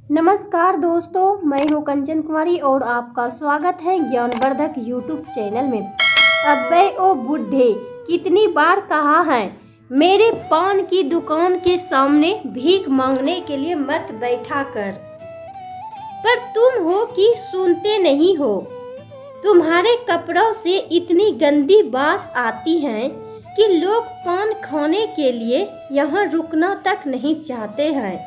नमस्कार दोस्तों, मैं हूं कंचन कुमारी और आपका स्वागत है ज्ञानवर्धक यूट्यूब चैनल में। अबे ओ बूढ़े, कितनी बार कहा है मेरे पान की दुकान के सामने भीख मांगने के लिए मत बैठा कर, पर तुम हो कि सुनते नहीं हो। तुम्हारे कपड़ों से इतनी गंदी बास आती है कि लोग पान खाने के लिए यहाँ रुकना तक नहीं चाहते हैं।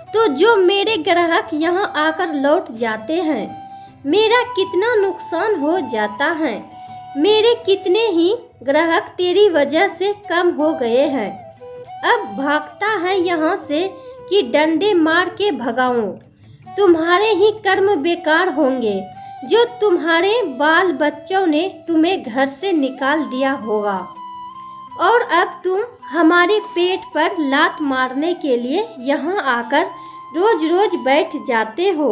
तो जो मेरे ग्राहक यहाँ आकर लौट जाते हैं, मेरा कितना नुकसान हो जाता है। मेरे कितने ही ग्राहक तेरी वजह से कम हो गए हैं। अब भागता है यहाँ से कि डंडे मार के भगाऊं। तुम्हारे ही कर्म बेकार होंगे जो तुम्हारे बाल बच्चों ने तुम्हें घर से निकाल दिया होगा, और अब तुम हमारे पेट पर लात मारने के लिए यहाँ आकर रोज रोज बैठ जाते हो।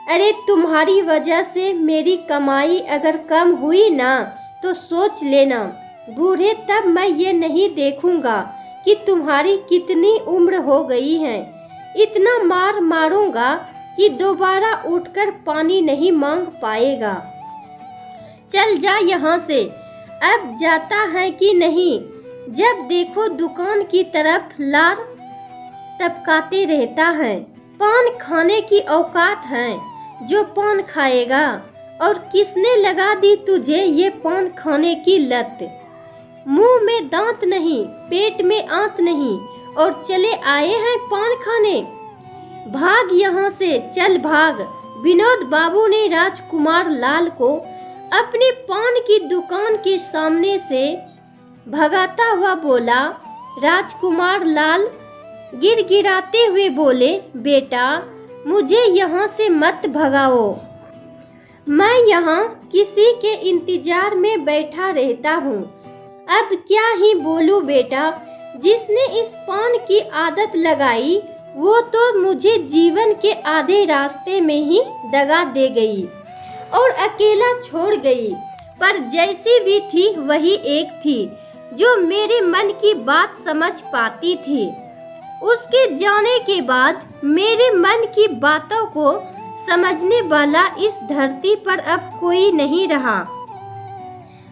अरे तुम्हारी वजह से मेरी कमाई अगर कम हुई ना तो सोच लेना, बूढ़े तब मैं ये नहीं देखूंगा कि तुम्हारी कितनी उम्र हो गई है। इतना मार मारूंगा कि दोबारा उठकर पानी नहीं मांग पाएगा। चल जा यहाँ से। अब जाता है कि नहीं? जब देखो दुकान की तरफ लार टपकाते रहता है। पान खाने की औकात है जो पान खाएगा। और किसने लगा दी तुझे ये पान खाने की लत? मुंह में दांत नहीं, पेट में आंत नहीं, और चले आए हैं पान खाने। भाग यहाँ से, चल भाग। विनोद बाबू ने राजकुमार लाल को अपने पान की दुकान के सामने से भगाता हुआ बोला। राजकुमार लाल गिड़गिड़ाते हुए बोले, बेटा मुझे यहाँ से मत भगाओ। मैं यहाँ किसी के इंतजार में बैठा रहता हूँ। अब क्या ही बोलूँ बेटा, जिसने इस पान की आदत लगाई वो तो मुझे जीवन के आधे रास्ते में ही दगा दे गई और अकेला छोड़ गई। पर जैसी भी थी वही एक थी जो मेरे मन की बात समझ पाती थी। उसके जाने के बाद मेरे मन की बातों को समझने वाला इस धरती पर अब कोई नहीं रहा।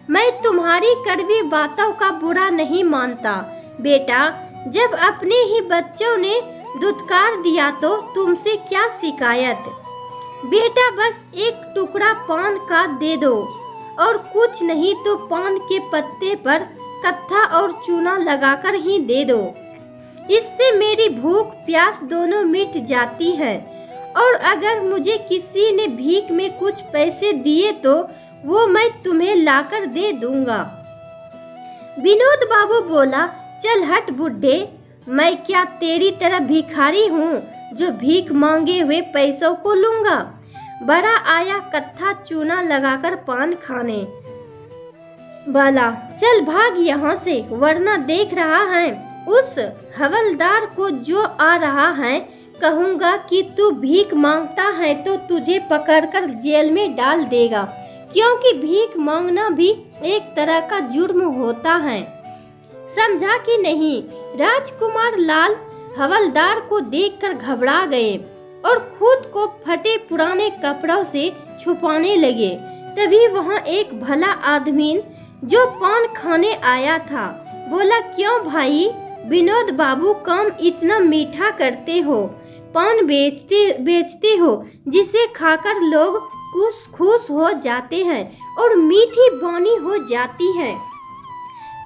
मैं तुम्हारी कड़वी बातों का बुरा नहीं मानता बेटा। जब अपने ही बच्चों ने दुत्कार दिया तो तुमसे क्या शिकायत। बेटा बस एक टुकड़ा पान का दे दो, और कुछ नहीं तो पान के पत्ते पर कत्था और चूना लगाकर ही दे दो। इससे मेरी भूख प्यास दोनों मिट जाती है। और अगर मुझे किसी ने भीख में कुछ पैसे दिए तो वो मैं तुम्हें लाकर दे दूंगा। विनोद बाबू बोला, चल हट बुड्ढे, मैं क्या तेरी तरह भिखारी हूँ जो भीख मांगे हुए पैसों को लूंगा। बड़ा आया कत्था चूना लगाकर पान खाने वाला। चल भाग यहाँ से, वरना देख रहा है उस हवलदार को जो आ रहा है, कहूँगा कि तू भीख मांगता है तो तुझे पकड़कर जेल में डाल देगा, क्योंकि भीख मांगना भी एक तरह का जुर्म होता है। समझा कि नहीं? राजकुमार लाल हवलदार को देखकर घबरा गए और खुद को फटे पुराने कपड़ों से छुपाने लगे। तभी वहाँ एक भला आदमी जो पान खाने आया था बोला, क्यों भाई विनोद बाबू काम इतना मीठा करते हो? पान बेचते हो जिसे खाकर लोग खुश हो जाते हैं और मीठी वाणी हो जाती है।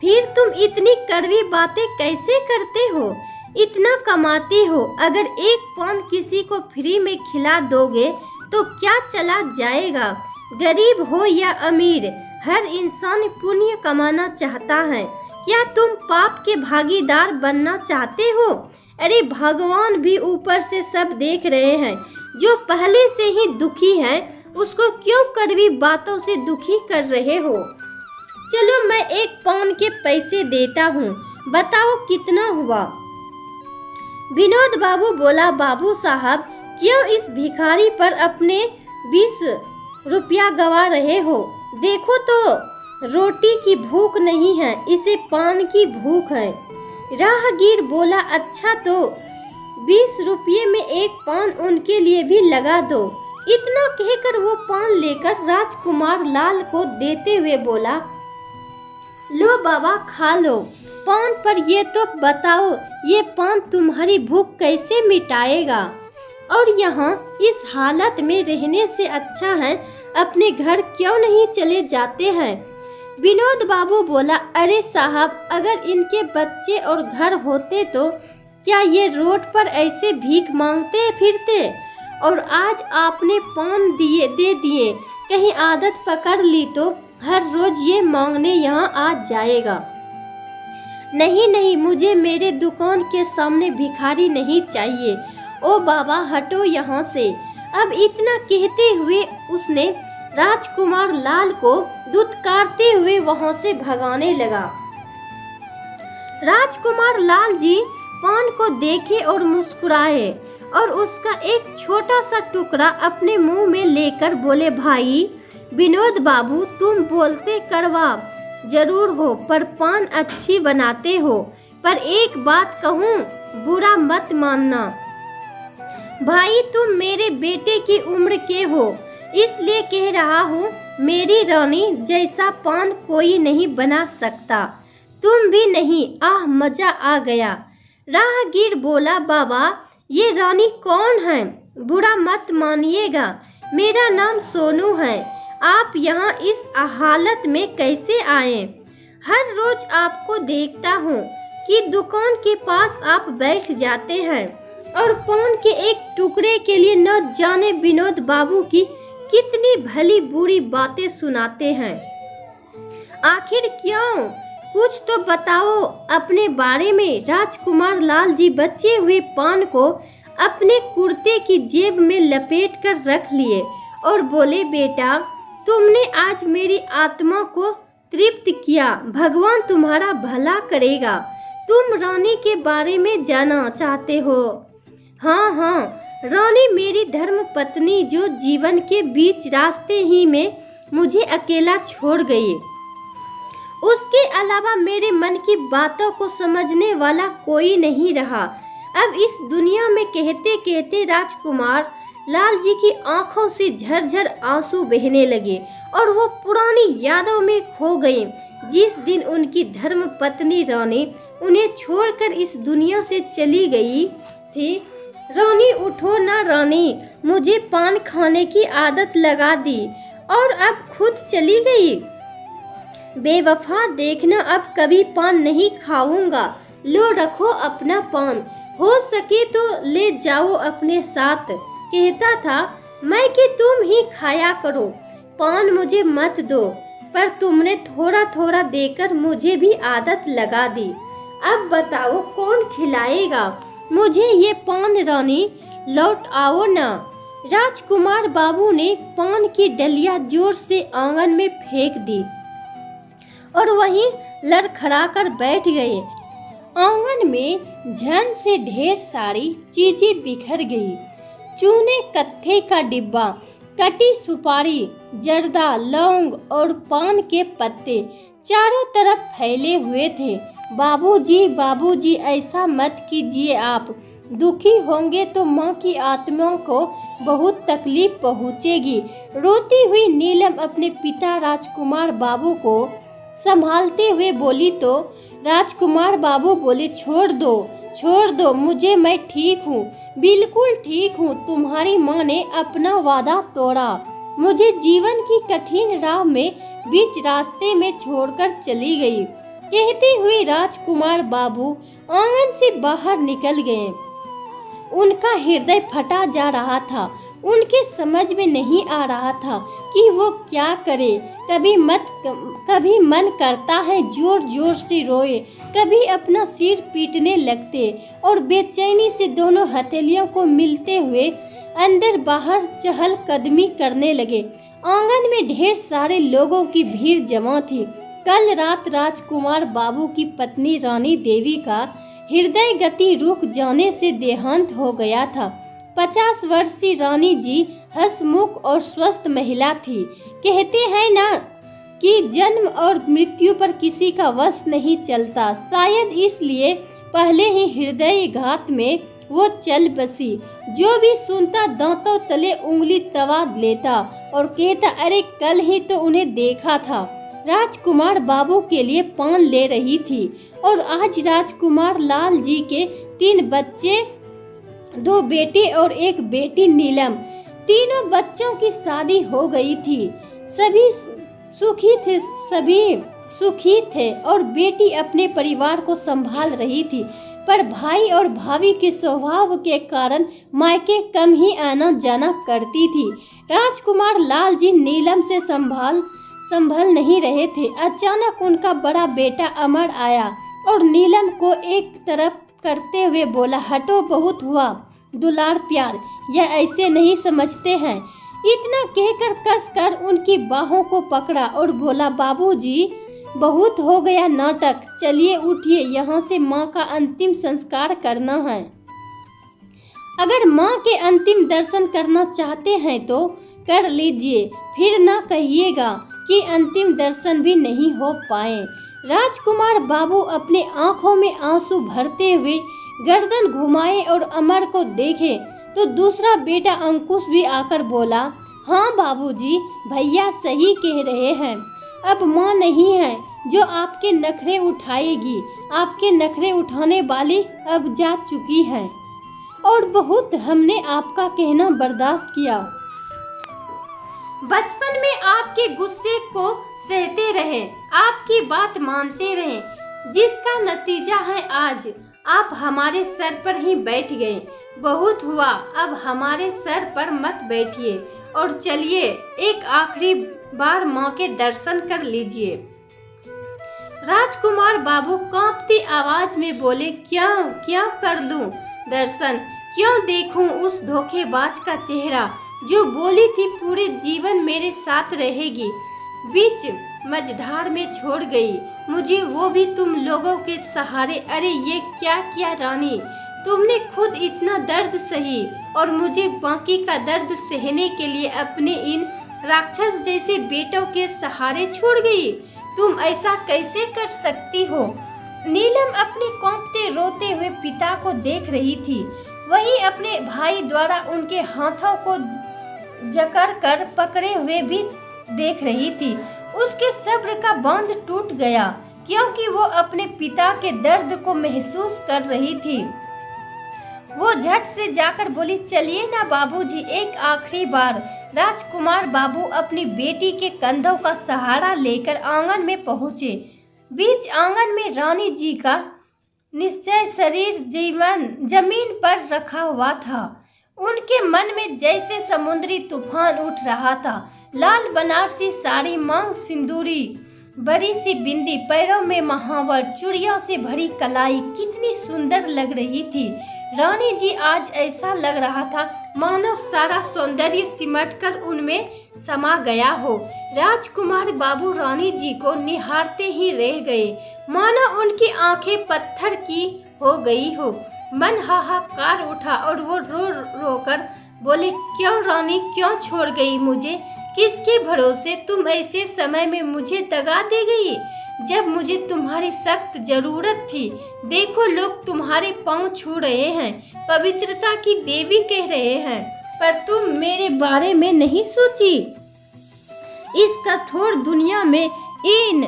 फिर तुम इतनी कड़वी बातें कैसे करते हो? इतना कमाते हो, अगर एक पान किसी को फ्री में खिला दोगे तो क्या चला जाएगा? गरीब हो या अमीर, हर इंसान पुण्य कमाना चाहता है। क्या तुम पाप के भागीदार बनना चाहते हो? अरे भगवान भी ऊपर से सब देख रहे हैं। जो पहले से ही दुखी है उसको क्यों कड़वी बातों से दुखी कर रहे हो? चलो मैं एक पान के पैसे देता हूँ, बताओ कितना हुआ? विनोद बाबू बोला, बाबू साहब क्यों इस भिखारी पर अपने 20 रुपया गवा रहे हो? देखो तो रोटी की भूख नहीं है, इसे पान की भूख है। राहगीर बोला, अच्छा तो 20 रुपये में एक पान उनके लिए भी लगा दो। इतना कहकर वो पान लेकर राजकुमार लाल को देते हुए बोला, लो बाबा खा लो पान, पर ये तो बताओ ये पान तुम्हारी भूख कैसे मिटाएगा? और यहाँ इस हालत में रहने से अच्छा है अपने घर क्यों नहीं चले जाते हैं? विनोद बाबू बोला, अरे साहब, अगर इनके बच्चे और घर होते तो क्या ये रोड पर ऐसे भीख मांगते फिरते? और आज आपने पान दे दिए, कहीं आदत पकड़ ली तो हर रोज ये मांगने यहाँ आ जाएगा। नहीं नहीं, मुझे मेरे दुकान के सामने भिखारी नहीं चाहिए। ओ बाबा हटो यहाँ से। अब इतना कहते हुए उसने राजकुमार लाल को दुत्कारते हुए वहां से भगाने लगा। राजकुमार लाल जी पान को देखे और मुस्कुराए और उसका एक छोटा सा टुकड़ा अपने मुंह में लेकर बोले, भाई विनोद बाबू, तुम बोलते कड़वा जरूर हो पर पान अच्छी बनाते हो, पर एक बात कहूँ, बुरा मत मानना। भाई तुम मेरे बेटे की उम्र के हो, इसलिए कह रहा हूँ, मेरी रानी जैसा पान कोई नहीं बना सकता, तुम भी नहीं। आह मजा आ गया। राहगीर बोला, बाबा ये रानी कौन है? बुरा मत मानिएगा, मेरा नाम सोनू है। आप यहाँ इस हालत में कैसे आए? हर रोज आपको देखता हूँ कि दुकान के पास आप बैठ जाते हैं और पान के एक टुकड़े के लिए न जाने विनोद बाबू की कितनी भली बुरी बातें सुनाते हैं। आखिर क्यों? कुछ तो बताओ अपने बारे में। राजकुमार लाल जी बचे हुए पान को अपने कुर्ते की जेब में लपेट कर रख लिए और बोले, बेटा तुमने आज मेरी आत्मा को तृप्त किया, भगवान तुम्हारा भला करेगा। तुम रानी के बारे में जानना चाहते हो? हाँ हाँ, रानी मेरी धर्म पत्नी जो जीवन के बीच रास्ते ही में मुझे अकेला छोड़ गई। उसके अलावा मेरे मन की बातों को समझने वाला कोई नहीं रहा। अब इस दुनिया में कहते कहते राजकुमार लाल जी की आंखों से झरझर आंसू बहने लगे और वो पुरानी यादों में खो गए, जिस दिन उनकी धर्म पत्नी रानी उन्हें छोड़कर इस दुनिया से चली गई थी। रानी उठो ना रानी, मुझे पान खाने की आदत लगा दी और अब खुद चली गई। बेवफा, देखना अब कभी पान नहीं खाऊंगा। लो रखो अपना पान, हो सके तो ले जाओ अपने साथ। कहता था मैं कि तुम ही खाया करो, पान मुझे मत दो, पर तुमने थोड़ा थोड़ा देकर मुझे भी आदत लगा दी। अब बताओ कौन खिलाएगा मुझे ये पान? रानी लौट आओ ना। राजकुमार बाबू ने पान की डलिया जोर से आंगन में फेंक दी और वहीं लड़खड़ाकर बैठ गए। आंगन में झन से ढेर सारी चीजें बिखर गई। चूने कत्थे का डिब्बा, कटी सुपारी, जर्दा, लौंग और पान के पत्ते चारों तरफ फैले हुए थे। बाबूजी बाबूजी, ऐसा मत कीजिए, आप दुखी होंगे तो माँ की आत्मा को बहुत तकलीफ पहुँचेगी। रोती हुई नीलम अपने पिता राजकुमार बाबू को संभालते हुए बोली तो राजकुमार बाबू बोले, छोड़ दो मुझे, मैं ठीक हूँ, बिल्कुल ठीक हूँ। तुम्हारी माँ ने अपना वादा तोड़ा, मुझे जीवन की कठिन राह में बीच रास्ते में छोड़कर चली गई। कहते हुए राजकुमार बाबू आंगन से बाहर निकल गए। उनका हृदय फटा जा रहा था। उनके समझ में नहीं आ रहा था कि वो क्या करे। कभी मन करता है जोर जोर से रोए, कभी अपना सिर पीटने लगते और बेचैनी से दोनों हथेलियों को मिलते हुए अंदर बाहर चहल कदमी करने लगे। आंगन में ढेर सारे लोगों की भीड़ जमा थी। कल रात राजकुमार बाबू की पत्नी रानी देवी का हृदय गति रुक जाने से देहांत हो गया था। 50 वर्षीय रानी जी हंसमुख और स्वस्थ महिला थी। कहते हैं ना कि जन्म और मृत्यु पर किसी का वश नहीं चलता। शायद इसलिए पहले ही हृदय घात में वो चल बसी। जो भी सुनता दांतों तले उंगली दबा लेता और कहता, अरे कल ही तो उन्हें देखा था। राजकुमार बाबू के लिए पान ले रही थी और आज राजकुमार लाल जी के 3 बच्चे, 2 बेटे और 1 बेटी नीलम, तीनों बच्चों की शादी हो गई थी। सभी सुखी थे और बेटी अपने परिवार को संभाल रही थी। पर भाई और भाभी के स्वभाव के कारण मायके कम ही आना जाना करती थी। राजकुमार लाल जी नीलम से संभल नहीं रहे थे। अचानक उनका बड़ा बेटा अमर आया और नीलम को एक तरफ करते हुए बोला, हटो, बहुत हुआ दुलार प्यार, यह ऐसे नहीं समझते हैं। इतना कहकर कसकर उनकी बाहों को पकड़ा और बोला, बाबूजी बहुत हो गया नाटक, चलिए उठिए, यहाँ से माँ का अंतिम संस्कार करना है। अगर माँ के अंतिम दर्शन करना चाहते हैं तो कर लीजिए, फिर ना कहिएगा कि अंतिम दर्शन भी नहीं हो पाए। राजकुमार बाबू अपने आंखों में आंसू भरते हुए गर्दन घुमाए और अमर को देखे तो दूसरा बेटा अंकुश भी आकर बोला, हाँ बाबूजी, भैया सही कह रहे हैं, अब माँ नहीं है जो आपके नखरे उठाएगी। आपके नखरे उठाने वाली अब जा चुकी है और बहुत हमने आपका कहना बर्दाश्त किया। बचपन में आपके गुस्से को सहते रहे, आपकी बात मानते रहे, जिसका नतीजा है आज आप हमारे सर पर ही बैठ गए। बहुत हुआ, अब हमारे सर पर मत बैठिए और चलिए एक आखिरी बार माँ के दर्शन कर लीजिए। राजकुमार बाबू कांपती आवाज में बोले, क्या कर लूं दर्शन, क्यों देखूं उस धोखेबाज का चेहरा जो बोली थी पूरे जीवन मेरे साथ रहेगी, बीच मझधार में छोड़ गई मुझे, वो भी तुम लोगों के सहारे। अरे ये क्या किया रानी, तुमने खुद इतना दर्द सही और मुझे बाकी का दर्द सहने के लिए अपने इन राक्षस जैसे बेटों के सहारे छोड़ गई। तुम ऐसा कैसे कर सकती हो? नीलम अपने कांपते रोते हुए पिता को देख रही थी, वहीं अपने भाई द्वारा उनके हाथों को जकड़ कर पकड़े हुए भी देख रही थी। उसके सब्र का बांध टूट गया क्योंकि वो अपने पिता के दर्द को महसूस कर रही थी। वो झट से जाकर बोली, चलिए ना बाबूजी, एक आखिरी बार। राजकुमार बाबू अपनी बेटी के कंधों का सहारा लेकर आंगन में पहुंचे। बीच आंगन में रानी जी का निश्चय शरीर जमीन पर रखा हुआ था। उनके मन में जैसे समुद्री तूफान उठ रहा था। लाल बनारसी साड़ी, मांग सिंदूरी, बड़ी सी बिंदी, पैरों में महावर, चूड़ियों से भरी कलाई कितनी सुंदर लग रही थी। रानी जी आज ऐसा लग रहा था मानो सारा सौंदर्य सिमटकर उनमें समा गया हो। राजकुमार बाबू रानी जी को निहारते ही रह गए, मानो उनकी आंखें पत्थर की हो गई हो। मन हाहाकार उठा और वो रो रो कर बोले, क्यों रानी, क्यों छोड़ गई मुझे? किसके भरोसे तुम ऐसे समय में मुझे दगा दे गई, जब मुझे तुम्हारी सख्त जरूरत थी। देखो लोग तुम्हारे पांव छू रहे हैं, पवित्रता की देवी कह रहे हैं, पर तुम मेरे बारे में नहीं सोची। इस कठोर दुनिया में इन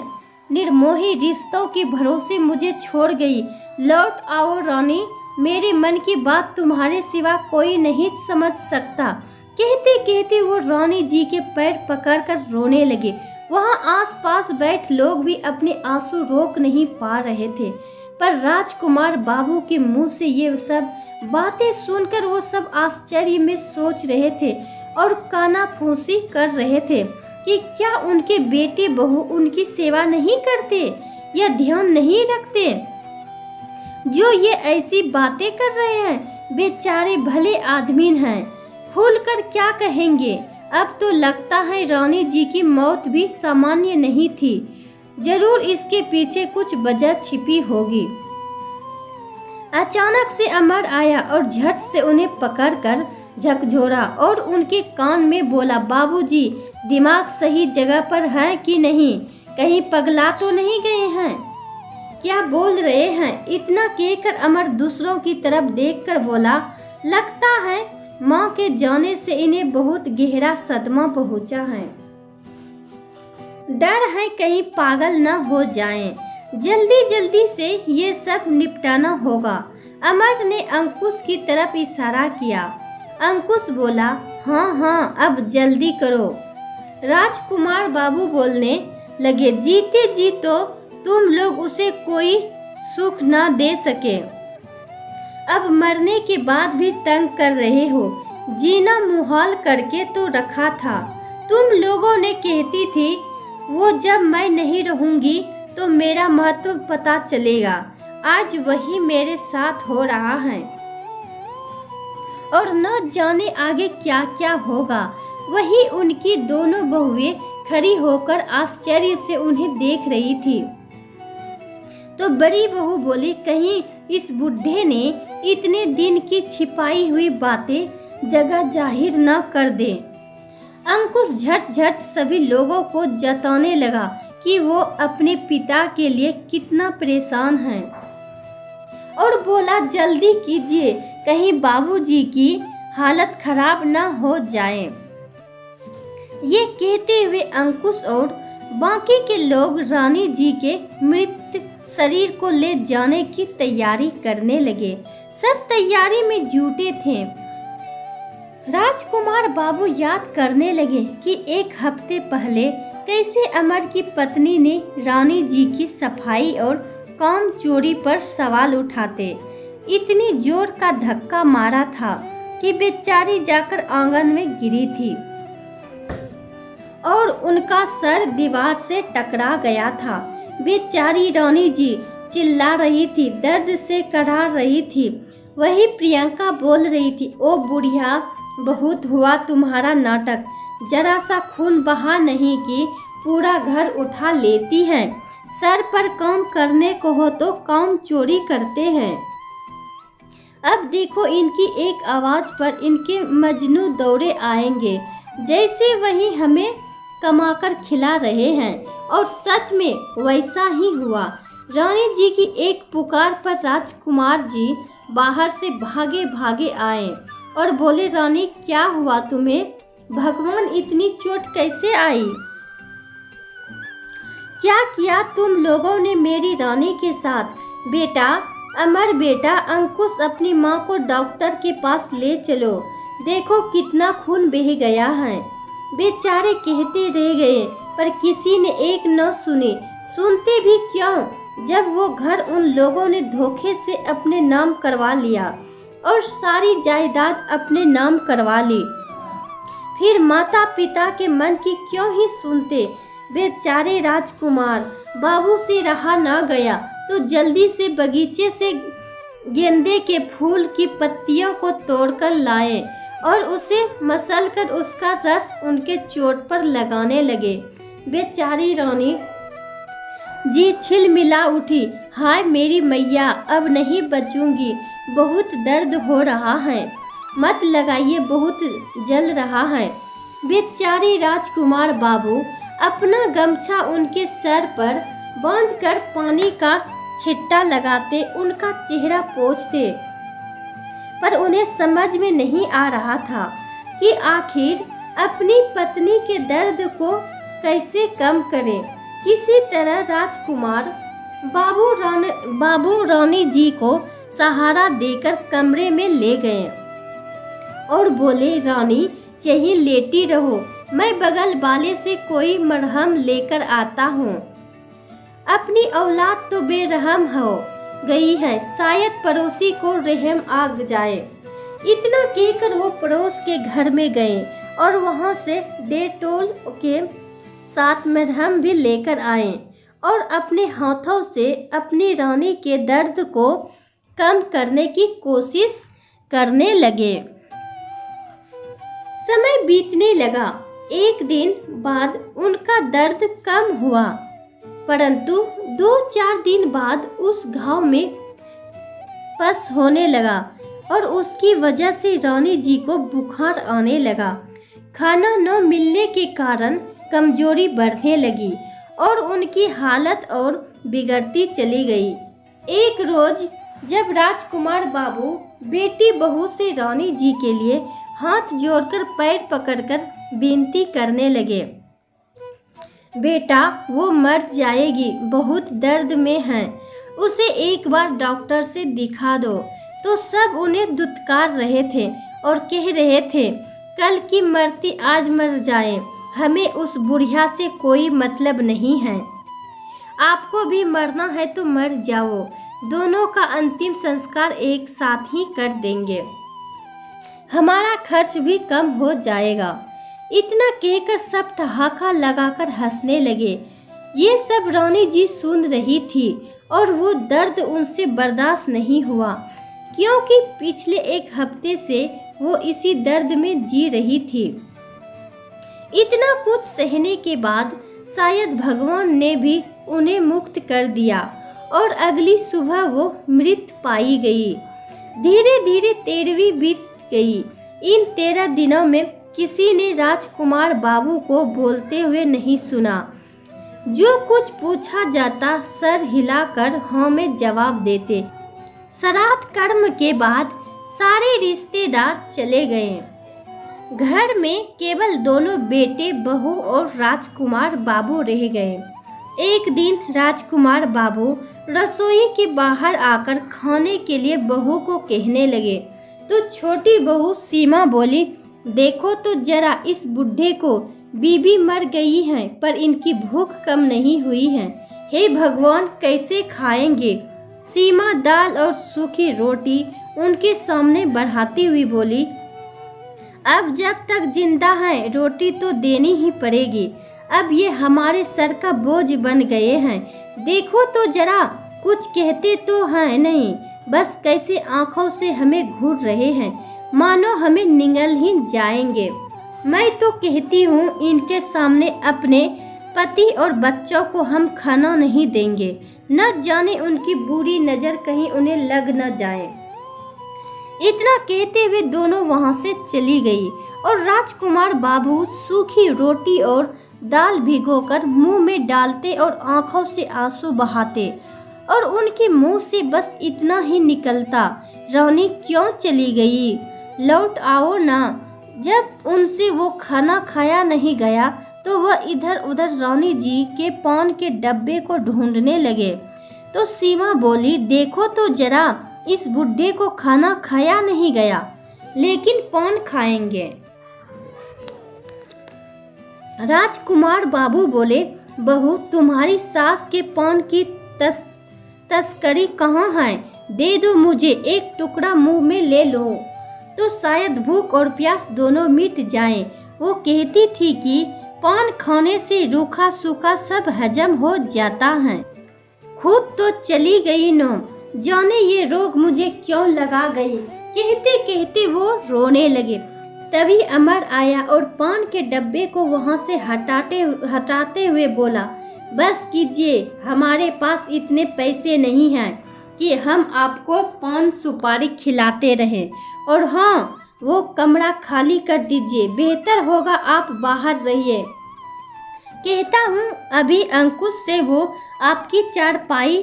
निर्मोही रिश्तों के भरोसे मुझे छोड़ गई। लौट आओ रानी, मेरे मन की बात तुम्हारे सिवा कोई नहीं समझ सकता। कहते कहते वो रानी जी के पैर पकड़कर रोने लगे। वहाँ आसपास बैठ लोग भी अपने आंसू रोक नहीं पा रहे थे, पर राजकुमार बाबू के मुंह से ये सब बातें सुनकर वो सब आश्चर्य में सोच रहे थे और कानाफूसी कर रहे थे कि क्या उनके बेटे बहू उनकी सेवा नहीं करते या ध्यान नहीं रखते, जो ये ऐसी बातें कर रहे हैं। बेचारे भले आदमी हैं, खुलकर क्या कहेंगे। अब तो लगता है रानी जी की मौत भी सामान्य नहीं थी, जरूर इसके पीछे कुछ वजह छिपी होगी। अचानक से अमर आया और झट से उन्हें पकड़कर झकझोरा और उनके कान में बोला, बाबूजी, दिमाग सही जगह पर है कि नहीं? कहीं पगला तो नहीं गए हैं? क्या बोल रहे हैं? इतना कहकर अमर दूसरों की तरफ देखकर बोला, लगता है माँ के जाने से इन्हें बहुत गहरा सदमा पहुंचा है। डर है कहीं पागल न हो जाएं। जल्दी जल्दी से ये सब निपटाना होगा। अमर ने अंकुश की तरफ इशारा किया। अंकुश बोला, हाँ हाँ अब जल्दी करो। राजकुमार बाबू बोलने लगे, जीते जी तो तुम लोग उसे कोई सुख ना दे सके, अब मरने के बाद भी तंग कर रहे हो। जीना मुहाल करके तो रखा था। तुम लोगों ने कहती थी वो जब मैं नहीं रहूंगी तो मेरा महत्व पता चलेगा। आज वही मेरे साथ हो रहा है और न जाने आगे क्या क्या होगा। वही उनकी दोनों बहुएं खड़ी होकर आश्चर्य से उन्हें देख रही थी। तो बड़ी बहू बोली, कहीं इस बुढ़े ने इतने दिन की छिपाई हुई बातें जगह जाहिर न कर दे। अंकुश झट झट सभी लोगों को जताने लगा कि वो अपने पिता के लिए कितना परेशान है और बोला, जल्दी कीजिए कहीं बाबूजी की हालत खराब न हो जाए। ये कहते हुए अंकुश और बाकी के लोग रानी जी के मृत शरीर को ले जाने की तैयारी करने लगे। सब तैयारी में जुटे थे। राजकुमार बाबू याद करने लगे कि एक हफ्ते पहले कैसे अमर की पत्नी ने रानी जी की सफाई और काम चोरी पर सवाल उठाते इतनी जोर का धक्का मारा था कि बेचारी जाकर आंगन में गिरी थी और उनका सर दीवार से टकरा गया था। बेचारी रानी जी चिल्ला रही थी, दर्द से कराह रही थी। वही प्रियंका बोल रही थी, ओ बुढ़िया, बहुत हुआ तुम्हारा नाटक। जरा सा खून बहा नहीं कि पूरा घर उठा लेती हैं। सर पर काम करने को हो तो काम चोरी करते हैं। अब देखो इनकी एक आवाज पर इनके मजनू दौड़े आएंगे, जैसे वही हमें कमाकर खिला रहे हैं। और सच में वैसा ही हुआ। रानी जी की एक पुकार पर राजकुमार जी बाहर से भागे भागे आए और बोले, रानी क्या हुआ तुम्हें? भगवान इतनी चोट कैसे आई? क्या किया तुम लोगों ने मेरी रानी के साथ? बेटा अमर, बेटा अंकुश, अपनी माँ को डॉक्टर के पास ले चलो। देखो कितना खून बह गया है। बेचारे कहते रह गए पर किसी ने एक न सुने। सुनते भी क्यों जब वो घर उन लोगों ने धोखे से अपने नाम करवा लिया और सारी जायदाद अपने नाम करवा ली। फिर माता पिता के मन की क्यों ही सुनते? बेचारे राजकुमार बाबू से रहा न गया तो जल्दी से बगीचे से गेंदे के फूल की पत्तियों को तोड़कर लाए और उसे मसलकर उसका रस उनके चोट पर लगाने लगे। बेचारी रानी जी छिलमिला उठी, हाय मेरी मैया, अब नहीं बचूंगी, बहुत दर्द हो रहा है, मत लगाइए, बहुत जल रहा है। बेचारे राजकुमार बाबू अपना गमछा उनके सर पर बांधकर पानी का छिट्टा लगाते उनका चेहरा पोंछते, पर उन्हें समझ में नहीं आ रहा था कि आखिर अपनी पत्नी के दर्द को कैसे कम करें। किसी तरह राजकुमार बाबू रानी जी को सहारा देकर कमरे में ले गए और बोले, रानी यहीं लेटी रहो, मैं बगल वाले से कोई मरहम लेकर आता हूँ। अपनी औलाद तो बेरहम हो गई है, शायद पड़ोसी को रहम आ जाए। इतना कहकर वो पड़ोस के घर में गए और वहाँ से डेटोल के साथ मरहम भी लेकर आए और अपने हाथों से अपनी रानी के दर्द को कम करने की कोशिश करने लगे। समय बीतने लगा। एक दिन बाद उनका दर्द कम हुआ, परंतु 2-4 दिन बाद उस घाव में पस होने लगा और उसकी वजह से रानी जी को बुखार आने लगा। खाना न मिलने के कारण कमजोरी बढ़ने लगी और उनकी हालत और बिगड़ती चली गई। एक रोज जब राजकुमार बाबू बेटी बहू से रानी जी के लिए हाथ जोड़कर पैर पकड़कर विनती करने लगे, बेटा वो मर जाएगी, बहुत दर्द में है, उसे एक बार डॉक्टर से दिखा दो। तो सब उन्हें दुत्कार रहे थे और कह रहे थे, कल की मरती आज मर जाए, हमें उस बुढ़िया से कोई मतलब नहीं है। आपको भी मरना है तो मर जाओ, दोनों का अंतिम संस्कार एक साथ ही कर देंगे, हमारा खर्च भी कम हो जाएगा। इतना कहकर सब ठहाका लगाकर हंसने लगे। ये सब रानी जी सुन रही थी और वो दर्द उनसे बर्दाश्त नहीं हुआ, क्योंकि पिछले एक हफ्ते से वो इसी दर्द में जी रही थी। इतना कुछ सहने के बाद शायद भगवान ने भी उन्हें मुक्त कर दिया और अगली सुबह वो मृत पाई गई। धीरे धीरे 13वीं बीत गई। इन 13 दिनों में किसी ने राजकुमार बाबू को बोलते हुए नहीं सुना। जो कुछ पूछा जाता सर हिलाकर हाँ में जवाब देते। श्राद्ध कर्म के बाद सारे रिश्तेदार चले गए। घर में केवल दोनों बेटे बहू और राजकुमार बाबू रह गए। एक दिन राजकुमार बाबू रसोई के बाहर आकर खाने के लिए बहू को कहने लगे, तो छोटी बहू सीमा बोली, देखो तो जरा इस बुढ़े को, बीबी मर गई है पर इनकी भूख कम नहीं हुई है, हे भगवान कैसे खाएंगे। सीमा दाल और सूखी रोटी उनके सामने बढ़ाती हुई बोली, अब जब तक जिंदा हैं रोटी तो देनी ही पड़ेगी, अब ये हमारे सर का बोझ बन गए हैं। देखो तो जरा, कुछ कहते तो हैं नहीं, बस कैसे आंखों से हमें घूर रहे हैं, मानो हमें निगल ही जाएंगे। मैं तो कहती हूँ इनके सामने अपने पति और बच्चों को हम खाना नहीं देंगे, न जाने उनकी बुरी नज़र कहीं उन्हें लग न जाए। इतना कहते हुए दोनों वहां से चली गई और राजकुमार बाबू सूखी रोटी और दाल भिगोकर मुंह में डालते और आंखों से आंसू बहाते और उनके मुंह से बस इतना ही निकलता, रानी क्यों चली गई, लौट आओ ना। जब उनसे वो खाना खाया नहीं गया तो वह इधर उधर रानी जी के पान के डब्बे को ढूंढने लगे। तो सीमा बोली, देखो तो जरा, इस बुढ़े को खाना खाया नहीं गया, लेकिन पान खाएंगे। राजकुमार बाबू बोले, बहू तुम्हारी सास के पान की तस्करी कहाँ है, दे दो मुझे, एक टुकड़ा मुंह में ले लो तो शायद भूख और प्यास दोनों मिट जाएं। वो कहती थी कि पान खाने से रूखा सूखा सब हजम हो जाता है। खूब तो चली गई नो, जाने ये रोग मुझे क्यों लगा गई। कहते कहते वो रोने लगे। तभी अमर आया और पान के डब्बे को वहां से हटाते हुए बोला, बस कीजिए, हमारे पास इतने पैसे नहीं हैं कि हम आपको पान सुपारी खिलाते रहें, और हाँ, वो कमरा खाली कर दीजिए, बेहतर होगा आप बाहर रहिए। कहता हूँ अभी अंकुश से वो आपकी चारपाई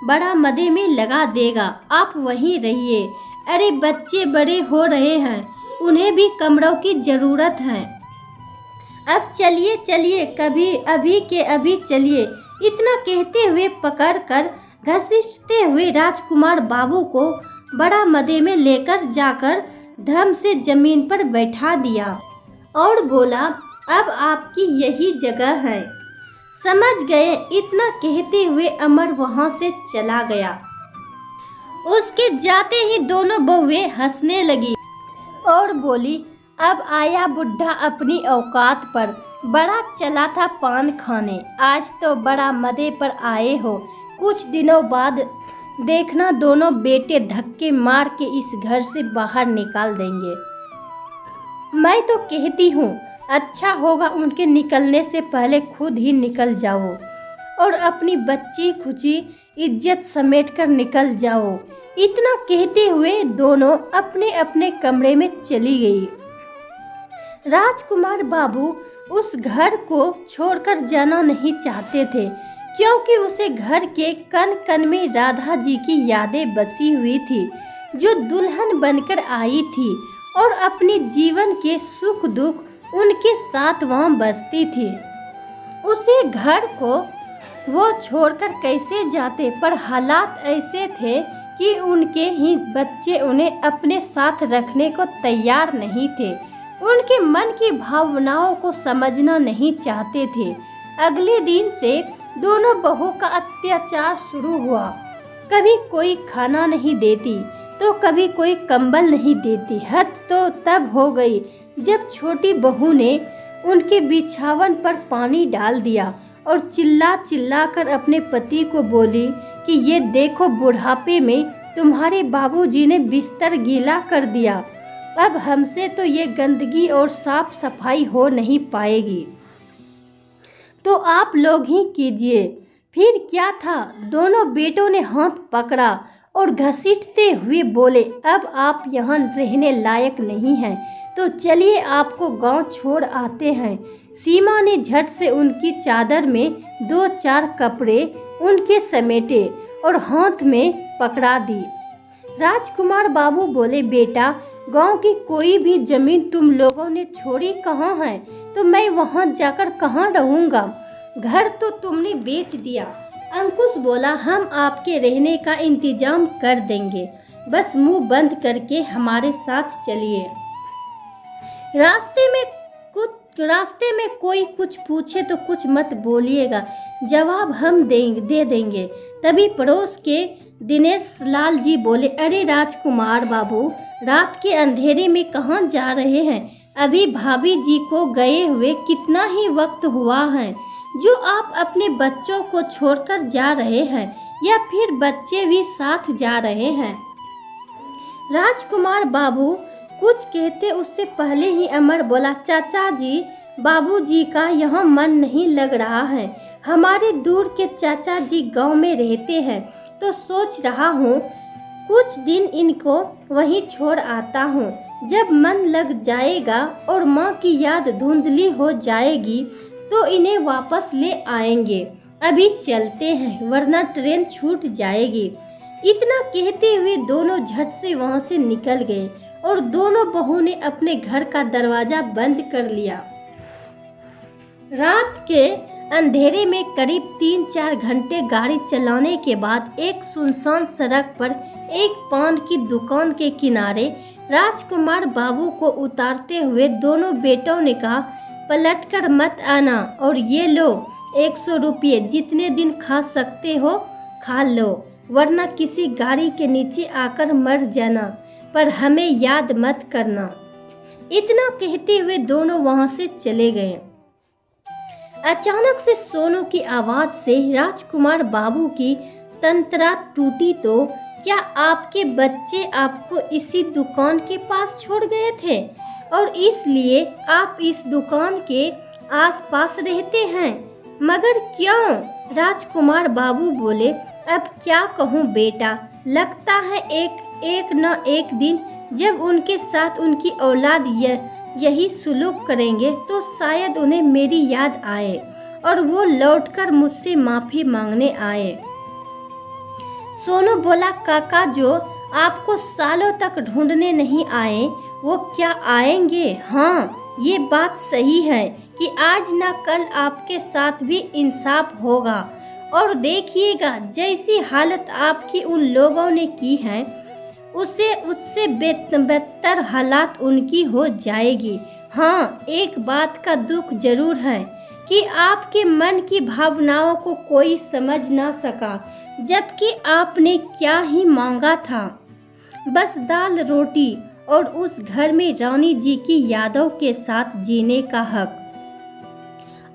बड़ा मदे में लगा देगा, आप वहीं रहिए। अरे बच्चे बड़े हो रहे हैं, उन्हें भी कमरों की ज़रूरत है। अब चलिए चलिए, कभी अभी के अभी चलिए। इतना कहते हुए पकड़ कर घसीटते हुए राजकुमार बाबू को बड़ा मदे में लेकर जाकर धम से जमीन पर बैठा दिया और बोला, अब आपकी यही जगह है, समझ गए। इतना कहते हुए अमर वहां से चला गया। उसके जाते ही दोनों बहुएं हंसने लगी और बोली, अब आया बुढ़ा अपनी औकात पर, बड़ा चला था पान खाने, आज तो बड़ा मदे पर आए हो। कुछ दिनों बाद देखना दोनों बेटे धक्के मार के इस घर से बाहर निकाल देंगे। मैं तो कहती हूँ अच्छा होगा उनके निकलने से पहले खुद ही निकल जाओ और अपनी बच्ची खुची इज्जत समेट कर निकल जाओ। इतना कहते हुए दोनों अपने अपने कमरे में चली गई। राजकुमार बाबू उस घर को छोड़कर जाना नहीं चाहते थे, क्योंकि उसे घर के कण कण में राधा जी की यादें बसी हुई थी, जो दुल्हन बनकर आई थी और अपने जीवन के सुख दुख उनके साथ वहाँ बसती थी। उसी घर को वो छोड़कर कैसे जाते, पर हालात ऐसे थे कि उनके ही बच्चे उन्हें अपने साथ रखने को तैयार नहीं थे। उनके मन की भावनाओं को समझना नहीं चाहते थे। अगले दिन से दोनों बहू का अत्याचार शुरू हुआ। कभी कोई खाना नहीं देती तो कभी कोई कंबल नहीं देती। हद तो तब हो गई जब छोटी बहू ने उनके बिछावन पर पानी डाल दिया और चिल्ला चिल्ला कर अपने पति को बोली कि ये देखो, बुढ़ापे में तुम्हारे बाबूजी ने बिस्तर गीला कर दिया। अब हमसे तो ये गंदगी और साफ सफाई हो नहीं पाएगी, तो आप लोग ही कीजिए। फिर क्या था, दोनों बेटों ने हाथ पकड़ा और घसीटते हुए बोले, अब आप यहाँ रहने लायक नहीं हैं, तो चलिए आपको गांव छोड़ आते हैं। सीमा ने झट से उनकी चादर में 2-4 कपड़े उनके समेटे और हाथ में पकड़ा दी। राजकुमार बाबू बोले, बेटा, गांव की कोई भी जमीन तुम लोगों ने छोड़ी कहाँ है, तो मैं वहाँ जाकर कहाँ रहूँगा? घर तो तुमने बेच दिया। अंकुश बोला, हम आपके रहने का इंतजाम कर देंगे, बस मुंह बंद करके हमारे साथ चलिए। रास्ते में कोई कुछ पूछे तो कुछ मत बोलिएगा, जवाब हम दे देंगे। तभी पड़ोस के दिनेश लाल जी बोले, अरे राजकुमार बाबू, रात के अंधेरे में कहाँ जा रहे हैं? अभी भाभी जी को गए हुए कितना ही वक्त हुआ है, जो आप अपने बच्चों को छोड़कर जा रहे हैं, या फिर बच्चे भी साथ जा रहे हैं? राजकुमार बाबू कुछ कहते उससे पहले ही अमर बोला, चाचा जी, बाबूजी का यहाँ मन नहीं लग रहा है। हमारे दूर के चाचा जी गांव में रहते हैं, तो सोच रहा हूँ कुछ दिन इनको वहीं छोड़ आता हूँ। जब मन लग जाएगा और माँ की याद धुंधली हो जाएगी तो इन्हें वापस ले आएंगे। अभी चलते हैं, वरना ट्रेन छूट जाएगी। इतना कहते हुए दोनों झट से वहाँ से निकल गए और दोनों बहू ने अपने घर का दरवाजा बंद कर लिया। रात के अंधेरे में करीब 3-4 घंटे गाड़ी चलाने के बाद एक सुनसान सड़क पर एक पान की दुकान के किनारे राजकुमार बाबू को उतारते हुए दोनों बेटों ने कहा, पलटकर मत आना, और ये लो 100 रुपये, जितने दिन खा सकते हो खा लो, वरना किसी गाड़ी के नीचे आकर मर जाना, पर हमें याद मत करना। इतना कहते हुए दोनों वहां से चले गए। अचानक से सोनू की आवाज से राजकुमार बाबू की तंत्रा टूटी। तो क्या आपके बच्चे आपको इसी दुकान के पास छोड़ गए थे और इसलिए आप इस दुकान के आसपास रहते हैं? मगर क्यों? राजकुमार बाबू बोले, अब क्या कहूँ बेटा, लगता है एक न एक दिन जब उनके साथ उनकी औलाद यही सुलूक करेंगे तो शायद उन्हें मेरी याद आए और वो लौटकर मुझसे माफ़ी मांगने आए। सोनू बोला, काका जो आपको सालों तक ढूंढने नहीं आए वो क्या आएंगे? हाँ, ये बात सही है कि आज न कल आपके साथ भी इंसाफ होगा, और देखिएगा जैसी हालत आपकी उन लोगों ने की है उससे बेहतर हालात उनकी हो जाएगी। हाँ, एक बात का दुख जरूर है कि आपके मन की भावनाओं को कोई समझ ना सका, जबकि आपने क्या ही मांगा था, बस दाल रोटी और उस घर में रानी जी की यादों के साथ जीने का हक।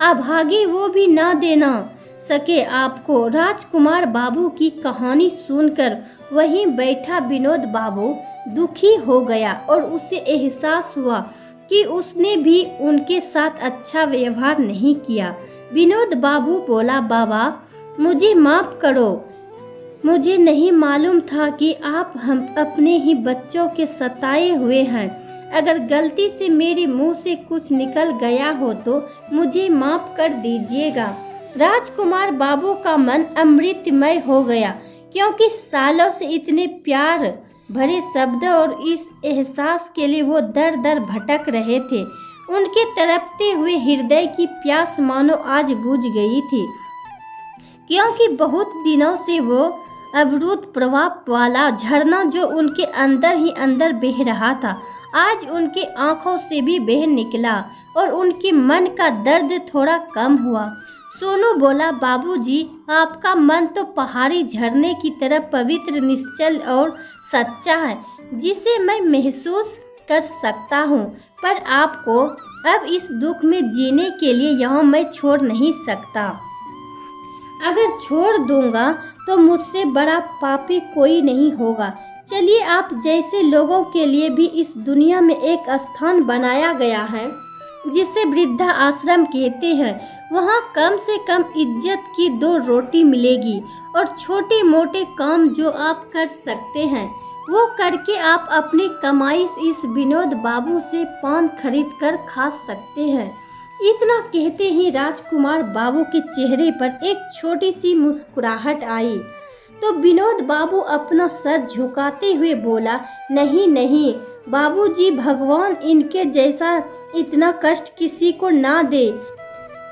अभागे वो भी ना देना सके आपको। राजकुमार बाबू की कहानी सुनकर वहीं बैठा विनोद बाबू दुखी हो गया और उसे एहसास हुआ कि उसने भी उनके साथ अच्छा व्यवहार नहीं किया। विनोद बाबू बोला, बाबा मुझे माफ़ करो, मुझे नहीं मालूम था कि आप हम अपने ही बच्चों के सताए हुए हैं। अगर गलती से मेरे मुंह से कुछ निकल गया हो तो मुझे माफ कर दीजिएगा। राजकुमार बाबू का मन अमृतमय हो गया, क्योंकि सालों से इतने प्यार भरे शब्द और इस एहसास के लिए वो दर दर भटक रहे थे। उनके तड़पते हुए हृदय की प्यास मानो आज बुझ गई थी, क्योंकि बहुत दिनों से वो अवरुद्ध प्रवाह वाला झरना जो उनके अंदर ही अंदर बह रहा था, आज उनके आंखों से भी बह निकला और उनके मन का दर्द थोड़ा कम हुआ। सोनू बोला, बाबूजी, आपका मन तो पहाड़ी झरने की तरह पवित्र, निश्चल और सच्चा है, जिसे मैं महसूस कर सकता हूँ, पर आपको अब इस दुख में जीने के लिए यहाँ मैं छोड़ नहीं सकता। अगर छोड़ दूंगा तो मुझसे बड़ा पापी कोई नहीं होगा। चलिए, आप जैसे लोगों के लिए भी इस दुनिया में एक स्थान बनाया गया है, जिसे वृद्धा आश्रम कहते हैं। वहाँ कम से कम इज्जत की 2 रोटी मिलेगी और छोटे मोटे काम जो आप कर सकते हैं वो करके आप अपनी कमाई से इस विनोद बाबू से पान खरीद कर खा सकते हैं। इतना कहते ही राजकुमार बाबू के चेहरे पर एक छोटी सी मुस्कुराहट आई तो विनोद बाबू अपना सर झुकाते हुए बोला, नहीं नहीं बाबूजी, भगवान इनके जैसा इतना कष्ट किसी को ना दे।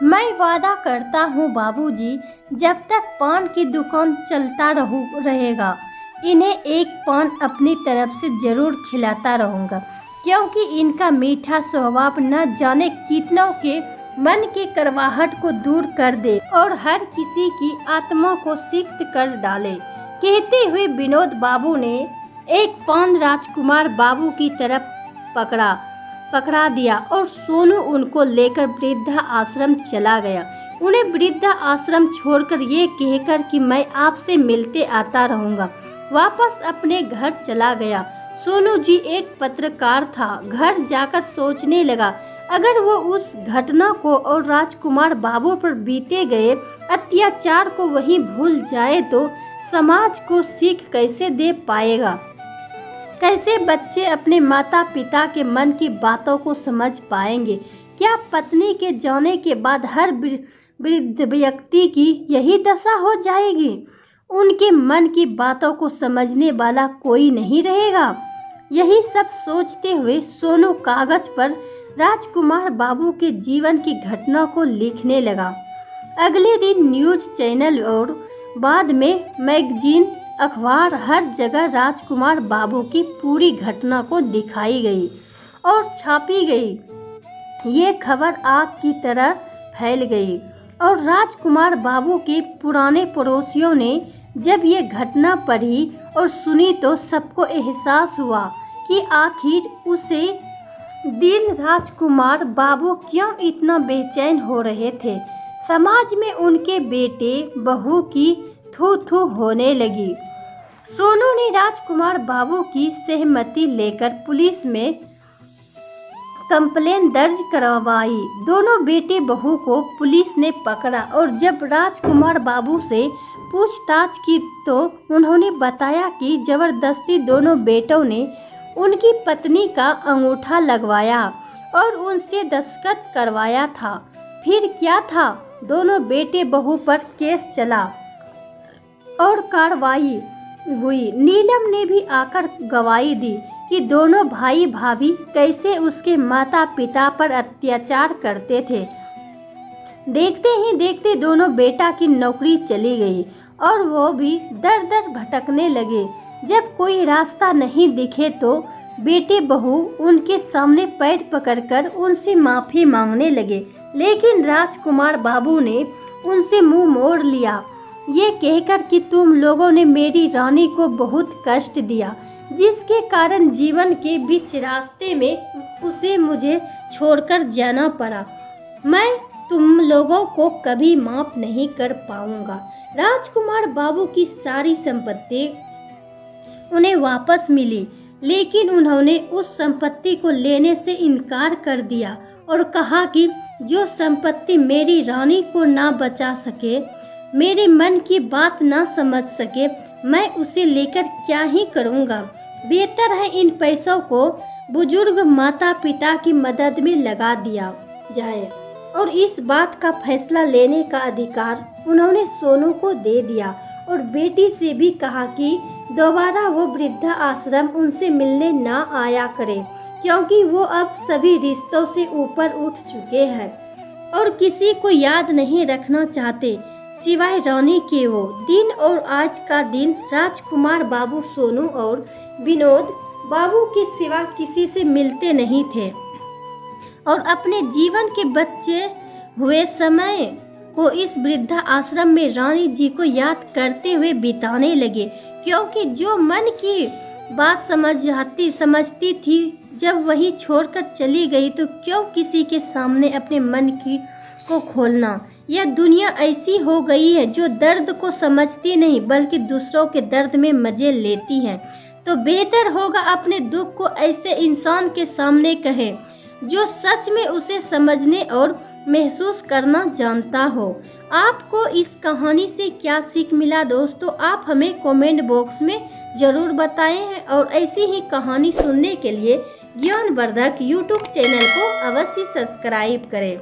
मैं वादा करता हूँ बाबूजी, जब तक पान की दुकान चलता रहेगा इन्हें एक पान अपनी तरफ से जरूर खिलाता रहूँगा, क्योंकि इनका मीठा स्वभाव न जाने कितनों के मन की करवाहट को दूर कर दे और हर किसी की आत्मा को सिक्त कर डाले। कहते हुए विनोद बाबू ने एक पान राजकुमार बाबू की तरफ पकड़ा दिया और सोनू उनको लेकर वृद्धा आश्रम चला गया। उन्हें वृद्धा आश्रम छोड़कर ये कहकर कि मैं आपसे मिलते आता रहूँगा, वापस अपने घर चला गया। सोनू जी एक पत्रकार था। घर जाकर सोचने लगा, अगर वो उस घटना को और राजकुमार बाबू पर बीते गए अत्याचार को वहीं भूल जाए तो समाज को सीख कैसे दे पाएगा? कैसे बच्चे अपने माता पिता के मन की बातों को समझ पाएंगे? क्या पत्नी के जाने के बाद हर वृद्ध व्यक्ति की यही दशा हो जाएगी? उनके मन की बातों को समझने वाला कोई नहीं रहेगा। यही सब सोचते हुए सोनू कागज पर राजकुमार बाबू के जीवन की घटना को लिखने लगा। अगले दिन न्यूज चैनल और बाद में मैगजीन, अखबार, हर जगह राजकुमार बाबू की पूरी घटना को दिखाई गई और छापी गई। ये खबर आग की तरह फैल गई और राजकुमार बाबू के पुराने पड़ोसियों ने जब ये घटना पढ़ी और सुनी तो सबको एहसास हुआ कि आखिर उसे दिन राजकुमार बाबू क्यों इतना बेचैन हो रहे थे। समाज में उनके बेटे बहू की थू थू होने लगी। सोनू ने राजकुमार बाबू की सहमति लेकर पुलिस में कंप्लेन दर्ज करवाई। दोनों बेटे बहू को पुलिस ने पकड़ा और जब राजकुमार बाबू से पूछताछ की तो उन्होंने बताया कि जबरदस्ती दोनों बेटों ने उनकी पत्नी का अंगूठा लगवाया और उनसे दस्तखत करवाया था। फिर क्या था, दोनों बेटे बहू पर केस चला और कार्रवाई हुई। नीलम ने भी आकर गवाही दी कि दोनों भाई भाभी कैसे उसके माता पिता पर अत्याचार करते थे। देखते ही देखते दोनों बेटा की नौकरी चली गई और वो भी दर दर भटकने लगे। जब कोई रास्ता नहीं दिखे तो बेटे बहू उनके सामने पैर पकड़कर उनसे माफ़ी मांगने लगे, लेकिन राजकुमार बाबू ने उनसे मुंह मोड़ लिया, ये कहकर कि तुम लोगों ने मेरी रानी को बहुत कष्ट दिया, जिसके कारण जीवन के बीच रास्ते में उसे मुझे छोड़कर जाना पड़ा। मैं तुम लोगों को कभी माफ नहीं कर पाऊंगा। राजकुमार बाबू की सारी संपत्ति उन्हें वापस मिली, लेकिन उन्होंने उस संपत्ति को लेने से इनकार कर दिया और कहा कि जो संपत्ति मेरी रानी को ना बचा सके, मेरे मन की बात ना समझ सके, मैं उसे लेकर क्या ही करूँगा। बेहतर है इन पैसों को बुजुर्ग माता पिता की मदद में लगा दिया जाए। और इस बात का फैसला लेने का अधिकार उन्होंने सोनू को दे दिया और बेटी से भी कहा कि दोबारा वो वृद्धा आश्रम उनसे मिलने ना आया करे, क्योंकि वो अब सभी रिश्तों से ऊपर उठ चुके हैं और किसी को याद नहीं रखना चाहते सिवाय रानी के। वो दिन और आज का दिन राजकुमार बाबू सोनू और विनोद बाबू के सिवा किसी से मिलते नहीं थे और अपने जीवन के बचे हुए समय को इस वृद्धा आश्रम में रानी जी को याद करते हुए बिताने लगे, क्योंकि जो मन की बात समझती थी जब वही छोड़कर चली गई, तो क्यों किसी के सामने अपने मन की को खोलना। यह दुनिया ऐसी हो गई है जो दर्द को समझती नहीं बल्कि दूसरों के दर्द में मजे लेती है। तो बेहतर होगा अपने दुख को ऐसे इंसान के सामने कहे जो सच में उसे समझने और महसूस करना जानता हो। आपको इस कहानी से क्या सीख मिला दोस्तों, आप हमें कमेंट बॉक्स में ज़रूर बताएं और ऐसी ही कहानी सुनने के लिए ज्ञानवर्धक यूट्यूब चैनल को अवश्य सब्सक्राइब करें।